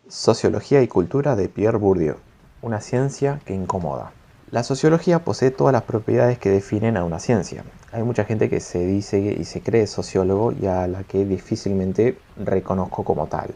Sociología y cultura de Pierre Bourdieu, una ciencia que incomoda. La sociología posee todas las propiedades que definen a una ciencia. Hay mucha gente que se dice y se cree sociólogo y a la que difícilmente reconozco como tal.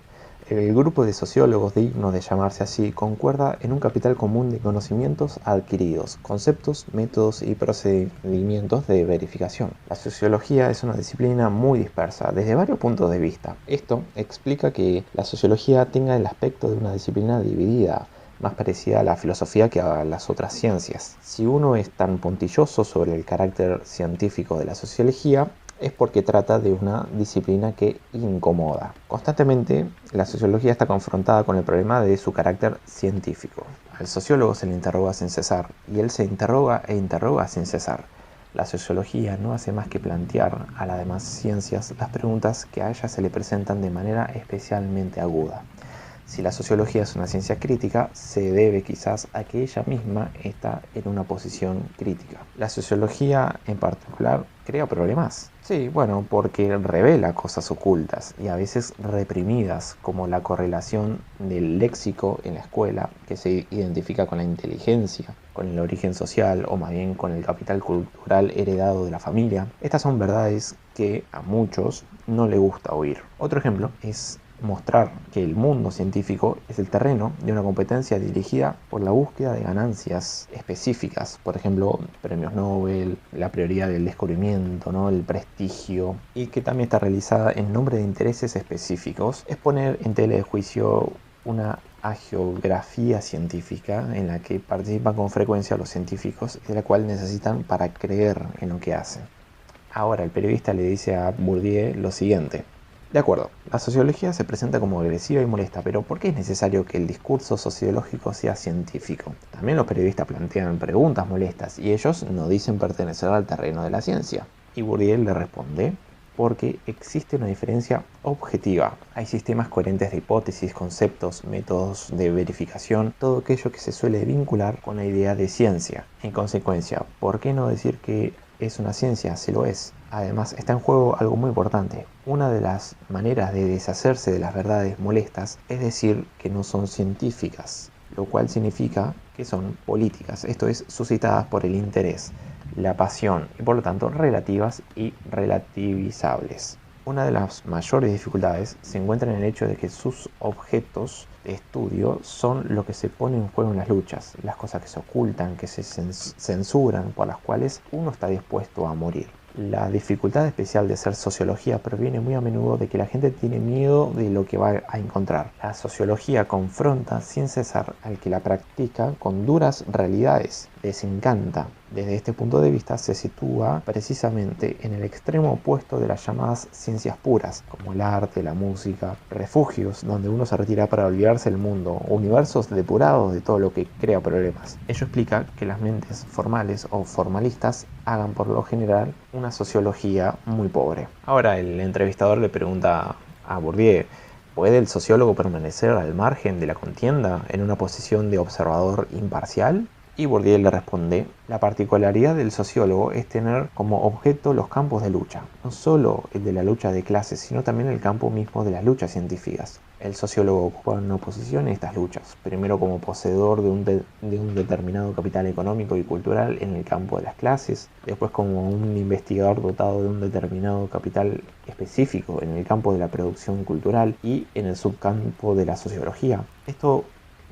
El grupo de sociólogos dignos de llamarse así concuerda en un capital común de conocimientos adquiridos, conceptos, métodos y procedimientos de verificación. La sociología es una disciplina muy dispersa desde varios puntos de vista. Esto explica que la sociología tenga el aspecto de una disciplina dividida, más parecida a la filosofía que a las otras ciencias. Si uno es tan puntilloso sobre el carácter científico de la sociología, es porque trata de una disciplina que incomoda. Constantemente, la sociología está confrontada con el problema de su carácter científico. Al sociólogo se le interroga sin cesar, y él se interroga e interroga sin cesar. La sociología no hace más que plantear a las demás ciencias las preguntas que a ella se le presentan de manera especialmente aguda. Si la sociología es una ciencia crítica, se debe quizás a que ella misma está en una posición crítica. La sociología en particular crea problemas. Sí, bueno, porque revela cosas ocultas y a veces reprimidas, como la correlación del léxico en la escuela, que se identifica con la inteligencia, con el origen social o más bien con el capital cultural heredado de la familia. Estas son verdades que a muchos no les gusta oír. Otro ejemplo es mostrar que el mundo científico es el terreno de una competencia dirigida por la búsqueda de ganancias específicas, por ejemplo, premios Nobel, la prioridad del descubrimiento, ¿no? El prestigio, y que también está realizada en nombre de intereses específicos, es poner en tela de juicio una hagiografía científica en la que participan con frecuencia los científicos y de la cual necesitan para creer en lo que hacen. Ahora el periodista le dice a Bourdieu lo siguiente: de acuerdo, la sociología se presenta como agresiva y molesta, pero ¿por qué es necesario que el discurso sociológico sea científico? También los periodistas plantean preguntas molestas y ellos no dicen pertenecer al terreno de la ciencia. Y Bourdieu le responde: porque existe una diferencia objetiva. Hay sistemas coherentes de hipótesis, conceptos, métodos de verificación, todo aquello que se suele vincular con la idea de ciencia. En consecuencia, ¿por qué no decir que es una ciencia? Se lo es. Además, está en juego algo muy importante. Una de las maneras de deshacerse de las verdades molestas es decir que no son científicas, lo cual significa que son políticas, esto es, suscitadas por el interés, la pasión y por lo tanto relativas y relativizables. Una de las mayores dificultades se encuentra en el hecho de que sus objetos de estudio son lo que se pone en juego en las luchas, las cosas que se ocultan, que se censuran, por las cuales uno está dispuesto a morir. La dificultad especial de hacer sociología proviene muy a menudo de que la gente tiene miedo de lo que va a encontrar. La sociología confronta sin cesar al que la practica con duras realidades, desencanta. Desde este punto de vista se sitúa precisamente en el extremo opuesto de las llamadas ciencias puras, como el arte, la música, refugios donde uno se retira para olvidarse del mundo, universos depurados de todo lo que crea problemas. Ello explica que las mentes formales o formalistas hagan por lo general una sociología muy pobre. Ahora el entrevistador le pregunta a Bourdieu: ¿puede el sociólogo permanecer al margen de la contienda en una posición de observador imparcial? Y Bourdieu le responde: la particularidad del sociólogo es tener como objeto los campos de lucha, no solo el de la lucha de clases, sino también el campo mismo de las luchas científicas. El sociólogo ocupa una posición en estas luchas, primero como poseedor de un determinado capital económico y cultural en el campo de las clases, después como un investigador dotado de un determinado capital específico en el campo de la producción cultural y en el subcampo de la sociología. Esto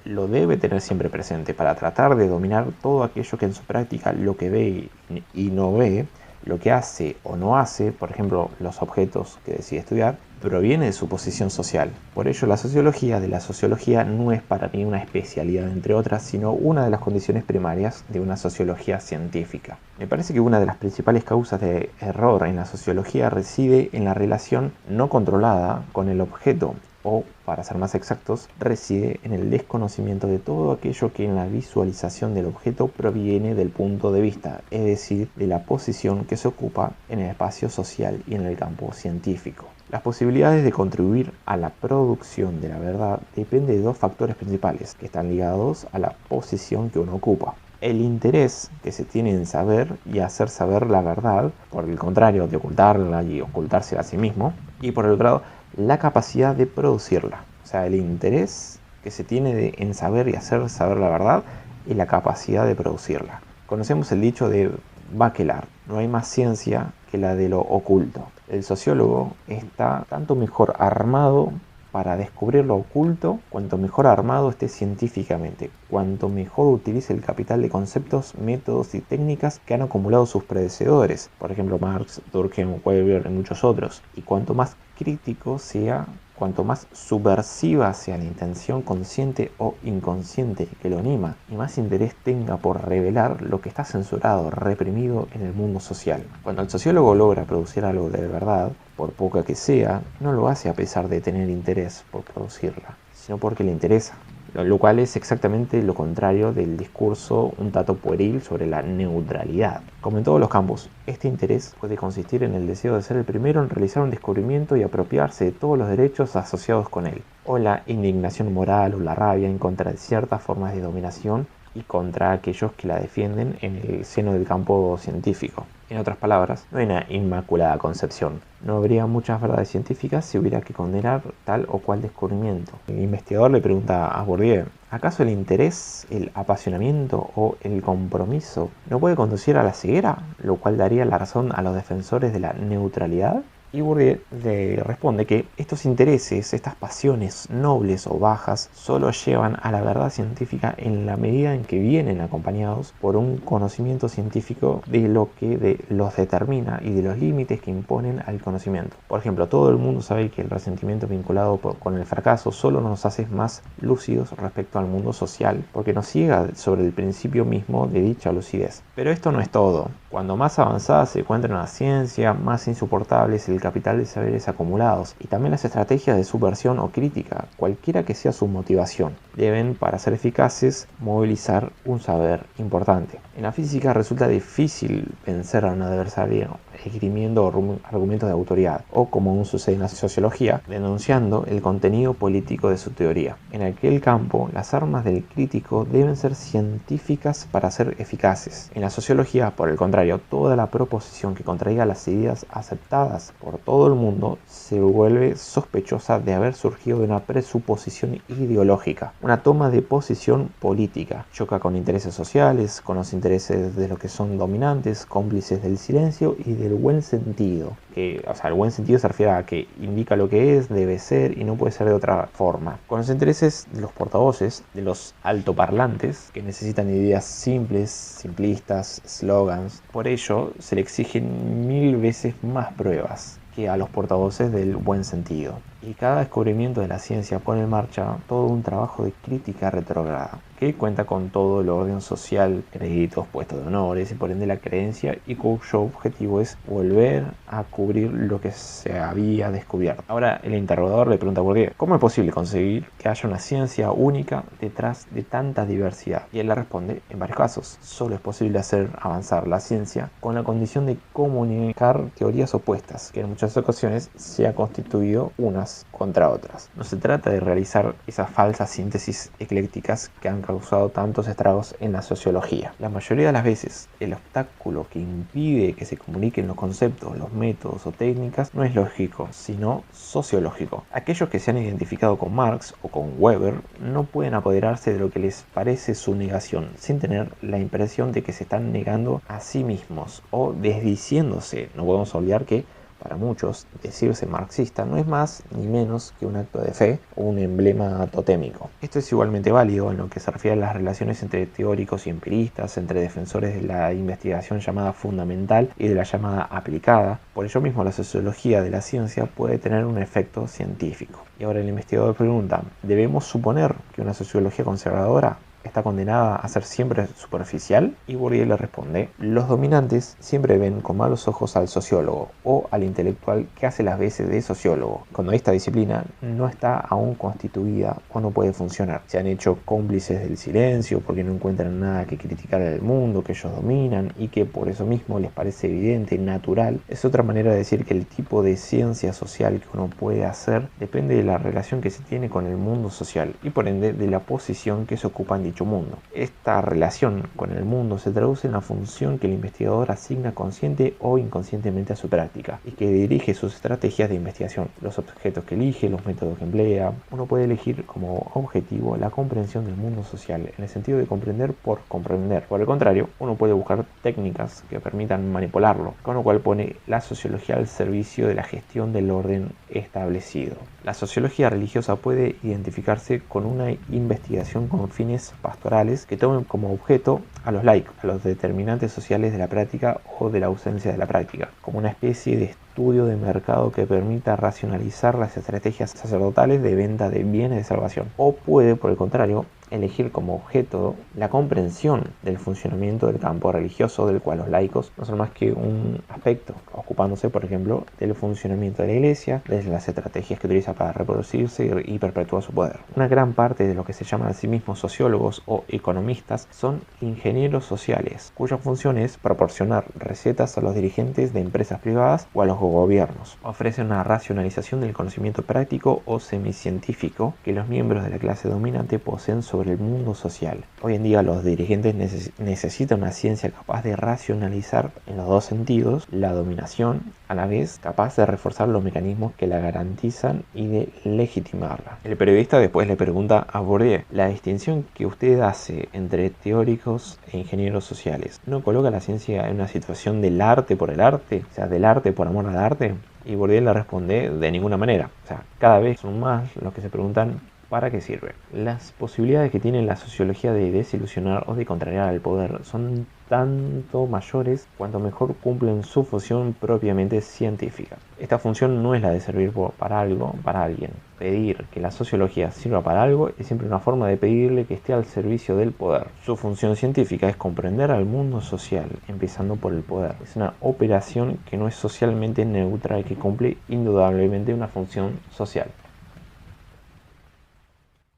lo debe tener siempre presente para tratar de dominar todo aquello que en su práctica lo que ve y no ve, lo que hace o no hace, por ejemplo, los objetos que decide estudiar, proviene de su posición social. Por ello, la sociología de la sociología no es para mí una especialidad entre otras, sino una de las condiciones primarias de una sociología científica. Me parece que una de las principales causas de error en la sociología reside en la relación no controlada con el objeto, o, para ser más exactos, reside en el desconocimiento de todo aquello que en la visualización del objeto proviene del punto de vista, es decir, de la posición que se ocupa en el espacio social y en el campo científico. Las posibilidades de contribuir a la producción de la verdad dependen de dos factores principales, que están ligados a la posición que uno ocupa: el interés que se tiene en saber y hacer saber la verdad, por el contrario de ocultarla y ocultarse a sí mismo, y por el otro lado, la capacidad de producirla. O sea, el interés que se tiene en saber y hacer saber la verdad y la capacidad de producirla. Conocemos el dicho de Bachelard: no hay más ciencia que la de lo oculto. El sociólogo está tanto mejor armado para descubrir lo oculto, cuanto mejor armado esté científicamente, cuanto mejor utilice el capital de conceptos, métodos y técnicas que han acumulado sus predecesores, por ejemplo Marx, Durkheim, Weber y muchos otros, y cuanto más crítico sea, cuanto más subversiva sea la intención consciente o inconsciente que lo anima, y más interés tenga por revelar lo que está censurado, reprimido en el mundo social. Cuando el sociólogo logra producir algo de verdad, por poca que sea, no lo hace a pesar de tener interés por producirla, sino porque le interesa. Lo cual es exactamente lo contrario del discurso un tanto pueril sobre la neutralidad. Como en todos los campos, este interés puede consistir en el deseo de ser el primero en realizar un descubrimiento y apropiarse de todos los derechos asociados con él, o la indignación moral o la rabia en contra de ciertas formas de dominación y contra aquellos que la defienden en el seno del campo científico. En otras palabras, no hay una inmaculada concepción. No habría muchas verdades científicas si hubiera que condenar tal o cual descubrimiento. El investigador le pregunta a Bourdieu: ¿acaso el interés, el apasionamiento o el compromiso no puede conducir a la ceguera, lo cual daría la razón a los defensores de la neutralidad? Y Bourdieu le responde que estos intereses, estas pasiones nobles o bajas, solo llevan a la verdad científica en la medida en que vienen acompañados por un conocimiento científico de lo que los determina y de los límites que imponen al conocimiento. Por ejemplo, todo el mundo sabe que el resentimiento vinculado con el fracaso solo nos hace más lúcidos respecto al mundo social, porque nos ciega sobre el principio mismo de dicha lucidez. Pero esto no es todo. Cuando más avanzada se encuentra la ciencia, más insoportable es el capital de saberes acumulados y también las estrategias de subversión o crítica, cualquiera que sea su motivación, deben, para ser eficaces, movilizar un saber importante. En la física resulta difícil vencer a un adversario esgrimiendo argumentos de autoridad, o como aún sucede en la sociología, denunciando el contenido político de su teoría. En aquel campo, las armas del crítico deben ser científicas para ser eficaces. En la sociología, por el contrario, toda la proposición que contraiga las ideas aceptadas por todo el mundo se vuelve sospechosa de haber surgido de una presuposición ideológica, una toma de posición política. Choca con intereses sociales, con los intereses de los que son dominantes, cómplices del silencio y del buen sentido. El buen sentido se refiere a que indica lo que es, debe ser y no puede ser de otra forma. Con los intereses de los portavoces, de los altoparlantes, que necesitan ideas simples, simplistas, slogans. Por ello, se le exigen 1000 veces más pruebas que a los portavoces del buen sentido. Y cada descubrimiento de la ciencia pone en marcha todo un trabajo de crítica retrógrada, que cuenta con todo el orden social, créditos, puestos de honores y por ende la creencia, y cuyo objetivo es volver a cubrir lo que se había descubierto. Ahora el interrogador le pregunta a Bourdieu: ¿cómo es posible conseguir que haya una ciencia única detrás de tanta diversidad? Y él le responde: en varios casos, solo es posible hacer avanzar la ciencia con la condición de comunicar teorías opuestas, que en muchas ocasiones se ha constituido unas contra otras. No se trata de realizar esas falsas síntesis eclécticas que han causado tantos estragos en la sociología. La mayoría de las veces, el obstáculo que impide que se comuniquen los conceptos, los métodos o técnicas no es lógico, sino sociológico. Aquellos que se han identificado con Marx o con Weber no pueden apoderarse de lo que les parece su negación, sin tener la impresión de que se están negando a sí mismos o desdiciéndose. No podemos olvidar que para muchos, decirse marxista no es más ni menos que un acto de fe o un emblema totémico. Esto es igualmente válido en lo que se refiere a las relaciones entre teóricos y empiristas, entre defensores de la investigación llamada fundamental y de la llamada aplicada. Por ello mismo, la sociología de la ciencia puede tener un efecto científico. Y ahora el investigador pregunta: ¿debemos suponer que una sociología conservadora está condenada a ser siempre superficial? Y Bourdieu le responde: los dominantes siempre ven con malos ojos al sociólogo o al intelectual que hace las veces de sociólogo, cuando esta disciplina no está aún constituida o no puede funcionar. Se han hecho cómplices del silencio porque no encuentran nada que criticar al mundo que ellos dominan y que por eso mismo les parece evidente, natural. Es otra manera de decir que el tipo de ciencia social que uno puede hacer depende de la relación que se tiene con el mundo social y por ende de la posición que se ocupa en dicho mundo. Esta relación con el mundo se traduce en la función que el investigador asigna consciente o inconscientemente a su práctica y que dirige sus estrategias de investigación, los objetos que elige, los métodos que emplea. Uno puede elegir como objetivo la comprensión del mundo social, en el sentido de comprender por comprender. Por el contrario, uno puede buscar técnicas que permitan manipularlo, con lo cual pone la sociología al servicio de la gestión del orden establecido. La sociología religiosa puede identificarse con una investigación con fines pastorales que tomen como objeto a los laicos, a los determinantes sociales de la práctica o de la ausencia de la práctica, como una especie de estudio de mercado que permita racionalizar las estrategias sacerdotales de venta de bienes de salvación. O puede, por el contrario, elegir como objeto la comprensión del funcionamiento del campo religioso, del cual los laicos no son más que un aspecto, ocupándose, por ejemplo, del funcionamiento de la iglesia, de las estrategias que utiliza para reproducirse y perpetuar su poder. Una gran parte de lo que se llaman a sí mismos sociólogos o economistas son ingenieros sociales, cuya función es proporcionar recetas a los dirigentes de empresas privadas o a los gobiernos. Ofrecen una racionalización del conocimiento práctico o semicientífico que los miembros de la clase dominante poseen sobre el mundo social. Hoy en día los dirigentes necesitan una ciencia capaz de racionalizar en los dos sentidos la dominación, a la vez capaz de reforzar los mecanismos que la garantizan y de legitimarla. El periodista después le pregunta a Bourdieu: la distinción que usted hace entre teóricos e ingenieros sociales, ¿no coloca la ciencia en una situación del arte por el arte? O sea, del arte por amor al arte. Y Bourdieu le responde: de ninguna manera. O sea, cada vez son más los que se preguntan ¿para qué sirve? Las posibilidades que tiene la sociología de desilusionar o de contrariar al poder son tanto mayores cuanto mejor cumplen su función propiamente científica. Esta función no es la de servir para algo, para alguien. Pedir que la sociología sirva para algo es siempre una forma de pedirle que esté al servicio del poder. Su función científica es comprender al mundo social, empezando por el poder. Es una operación que no es socialmente neutra y que cumple indudablemente una función social.